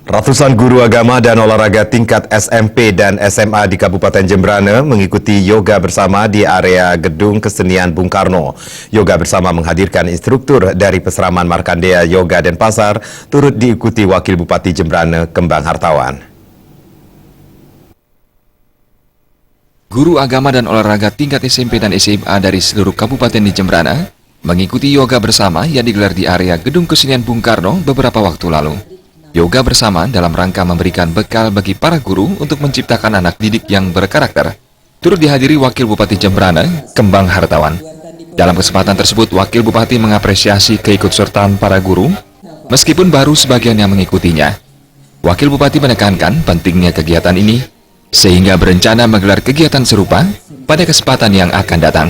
Ratusan guru agama dan olahraga tingkat SMP dan SMA di Kabupaten Jembrana mengikuti yoga bersama di area Gedung Kesenian Bung Karno. Yoga bersama menghadirkan instruktur dari Peseraman Markandeya Yoga Denpasar, turut diikuti Wakil Bupati Jembrana Kembang Hartawan. Guru agama dan olahraga tingkat SMP dan SMA dari seluruh kabupaten di Jembrana mengikuti yoga bersama yang digelar di area Gedung Kesenian Bung Karno beberapa waktu lalu. Yoga bersama dalam rangka memberikan bekal bagi para guru untuk menciptakan anak didik yang berkarakter. Turut dihadiri Wakil Bupati Jembrana, Kembang Hartawan. Dalam kesempatan tersebut, Wakil Bupati mengapresiasi keikutsertaan para guru, meskipun baru sebagian yang mengikutinya. Wakil Bupati menekankan pentingnya kegiatan ini, sehingga berencana menggelar kegiatan serupa pada kesempatan yang akan datang.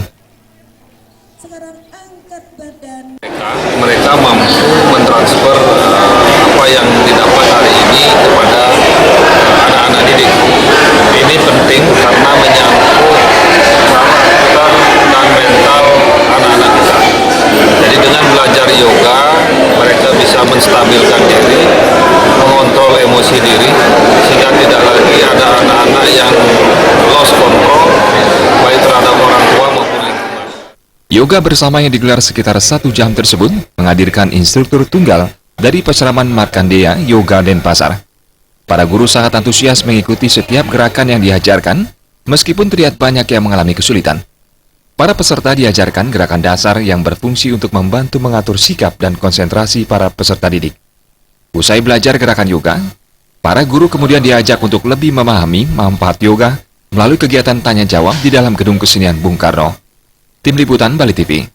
Mereka mampu mentransfer apa yang didapat hari ini kepada anak-anak didik. Ini penting karena menyangkut karakter dan mental anak-anak kita. Jadi dengan belajar yoga, mereka bisa menstabilkan diri, mengontrol emosi diri, sehingga tidak lagi ada anak-anak yang lost control, baik terhadap orang tua maupun lingkungan. Yoga bersama yang digelar sekitar 1 jam tersebut menghadirkan instruktur tunggal dari Peseraman Markandeya Yoga Denpasar. Para guru sangat antusias mengikuti setiap gerakan yang diajarkan, meskipun terlihat banyak yang mengalami kesulitan. Para peserta diajarkan gerakan dasar yang berfungsi untuk membantu mengatur sikap dan konsentrasi para peserta didik. Usai belajar gerakan yoga, para guru kemudian diajak untuk lebih memahami manfaat yoga melalui kegiatan tanya-jawab di dalam Gedung Kesenian Bung Karno. Tim Liputan Bali TV.